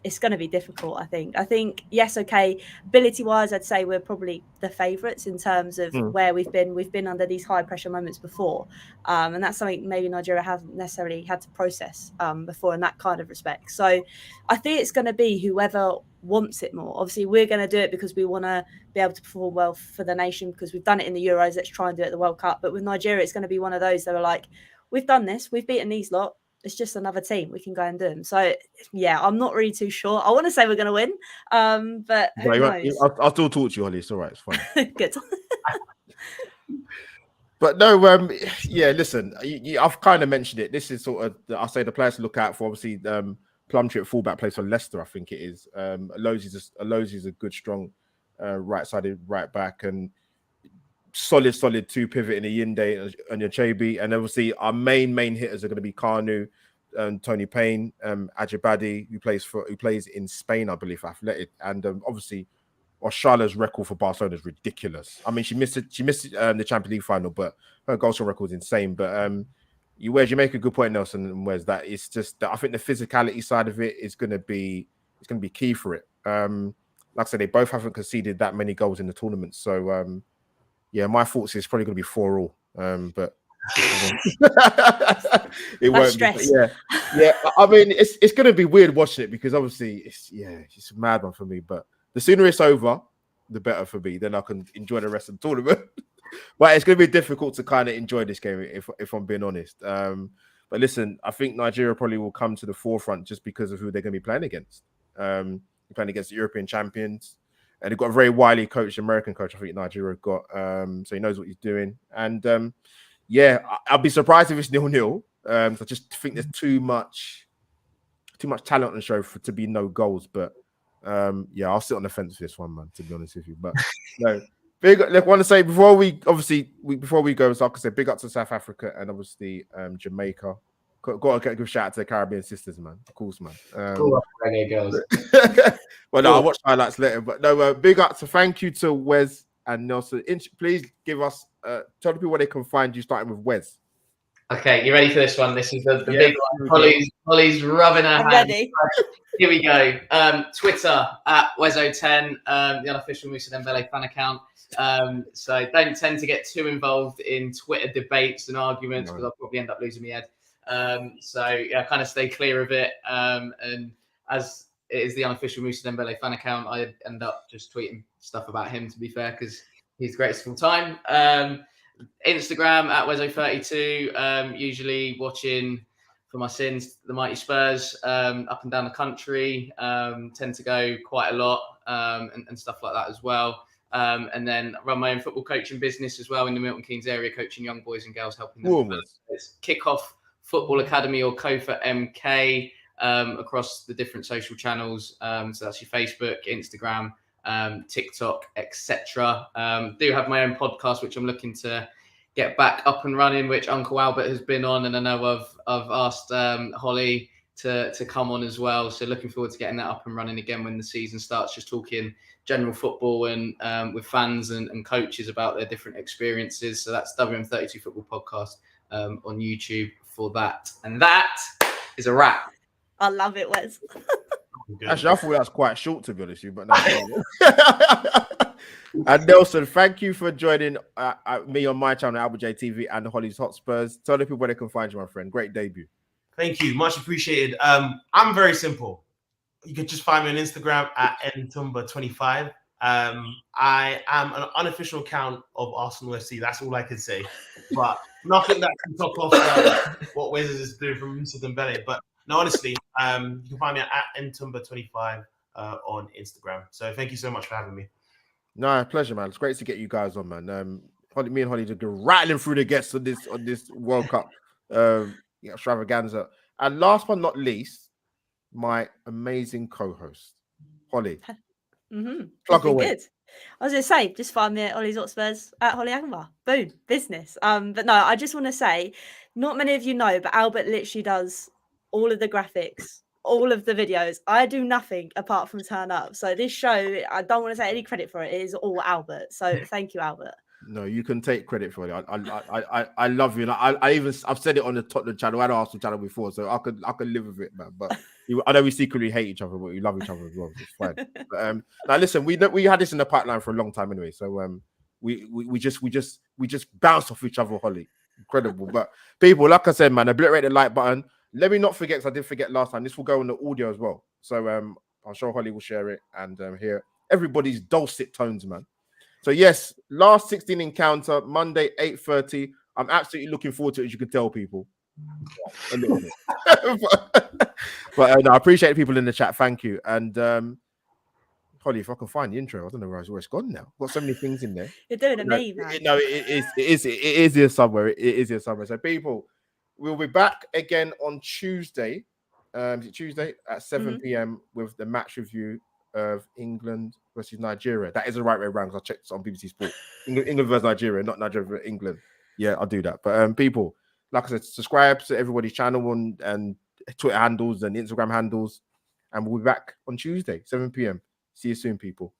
Speaker 2: It's going to be difficult, I think. Yes, okay. Ability-wise, I'd say we're probably the favourites in terms of where we've been. We've been under these high-pressure moments before. And that's something maybe Nigeria hasn't necessarily had to process before in that kind of respect. So I think it's going to be whoever wants it more. Obviously, we're going to do it because we want to be able to perform well for the nation because we've done it in the Euros. Let's try and do it at the World Cup. But with Nigeria, it's going to be one of those that are like, we've done this. We've beaten these lot. It's just another team. We can go and do them. So, yeah, I'm not really too sure. I want to say we're going to win, but who knows?
Speaker 1: I'll still talk to you, Holly. It's all right. It's fine.
Speaker 2: Good.
Speaker 1: But no, yeah, listen, I've kind of mentioned it. This is sort of, I'll say the players to look out for. Obviously, Plumtree at fullback plays for Leicester, I think it is. Alosi's a good, strong right-sided right back, and solid two pivot in Ayinde and Yachebi. And obviously our main hitters are going to be Kanu and Tony Payne, Ajibade, who plays in Spain, I believe, for Athletic. And obviously Oshala's record for Barcelona is ridiculous. I mean, she missed the Champions League final, but her goal scoring record is insane. But you make a good point, Nelson and Wes, that it's just that I think the physicality side of it is going to be key for it. Like I said, they both haven't conceded that many goals in the tournament, so yeah, my thoughts is probably going to be 4-4, but it won't
Speaker 2: stress.
Speaker 1: be. Yeah. I mean, it's going to be weird watching it because obviously it's a mad one for me. But the sooner it's over, the better for me. Then I can enjoy the rest of the tournament. But it's going to be difficult to kind of enjoy this game if I'm being honest. But listen, I think Nigeria probably will come to the forefront just because of who they're going to be playing against. They're playing against the European champions. And they've got a very wily coach, American coach, I think Nigeria have got. So he knows what he's doing. And yeah, I'll be surprised if it's 0-0. I just think there's too much talent on the show to be no goals. But yeah, I'll sit on the fence for this one, man, to be honest with you. But no, I want to say before we go, so I can say big up to South Africa and obviously Jamaica. Got to give a shout out to the Caribbean sisters, man. Of course, man.
Speaker 3: Cool, reggae girls.
Speaker 1: Well, no, I'll watch highlights later. But no, big up to thank you to Wes and Nelson. Please give us tell the people where they can find you, starting with Wes.
Speaker 3: Okay, you ready for this one? This is the big one. Holly's rubbing her hands.
Speaker 2: Ready.
Speaker 3: Here we go. Twitter at Wezo10, the unofficial Moussa Dembele fan account. So don't tend to get too involved in Twitter debates and arguments because I'll probably end up losing my head. So yeah, kind of stay clear of it. And as it is the unofficial Moussa Dembele fan account, I end up just tweeting stuff about him, to be fair, because he's the greatest of all time. Instagram at Wezo32, usually watching for my sins, the mighty Spurs, up and down the country, tend to go quite a lot, and stuff like that as well. And then run my own football coaching business as well in the Milton Keynes area, coaching young boys and girls, helping them. It's Kickoff Football Academy or Kofa MK across the different social channels. So that's your Facebook, Instagram, TikTok, etc. Do have my own podcast, which I'm looking to get back up and running, which Uncle Albert has been on, and I know I've asked Holly to come on as well. So looking forward to getting that up and running again when the season starts, just talking general football and with fans and coaches about their different experiences. So that's WM32 Football Podcast on YouTube for that. And that is a wrap.
Speaker 2: I love it, Wes.
Speaker 1: Actually, I thought that was quite short, to be honest with you, but no. And Nelson, thank you for joining me on my channel, Albert J TV, and the Holly's Hotspurs. Tell the people where they can find you, my friend. Great debut.
Speaker 4: Thank you. Much appreciated. I'm very simple. You can just find me on Instagram at ntumba25. I am an unofficial account of Arsenal FC. That's all I can say. But nothing that can top off what Wizards is doing from Musa Dembele. But no, honestly, you can find me at ntumba25 on Instagram. So thank you so much for having me.
Speaker 1: No, pleasure, man. It's great to get you guys on, man. Me and Holly just go rattling through the guests on this World Cup extravaganza. And last but not least, my amazing co-host, Holly. Plug away.
Speaker 2: Good. I was going to say, just find me at Ollie's Hotspurs at Holly Akbar. Boom, business. But no, I just want to say, not many of you know, but Albert literally does all of the graphics, all of the videos. I do nothing apart from turn up. So this show, I don't want to take any credit for it. It is all Albert. So thank you, Albert.
Speaker 1: No, you can take credit for it. I love you. And I've said it on the Tottenham channel and Arsenal channel before, so I could live with it, man. But I know we secretly hate each other, but we love each other as well. So it's fine. But now listen, we had this in the pipeline for a long time anyway. So we just bounce off each other, Holly. Incredible. But people, like I said, man, obliterate the like button. Let me not forget, because I did forget last time. This will go on the audio as well. So I'm sure Holly will share it and hear everybody's dulcet tones, man. So yes, last 16 encounter, Monday, 8:30. I'm absolutely looking forward to it, as you can tell, people. A little bit. but no, I appreciate the people in the chat. Thank you. And Holly, if I can find the intro, I don't know where it's gone now. Got so many things in there.
Speaker 2: You're doing me, man.
Speaker 1: No, it is here somewhere. It is here somewhere. So people, we'll be back again on Tuesday. Is it Tuesday at 7 p.m. with the match review of England versus Nigeria. That is the right way around, because I checked on BBC Sport. England versus Nigeria, not Nigeria versus England. Yeah, I'll do that. But people, like I said, subscribe to everybody's channel and Twitter handles and Instagram handles. And we'll be back on Tuesday, 7 p.m. See you soon, people.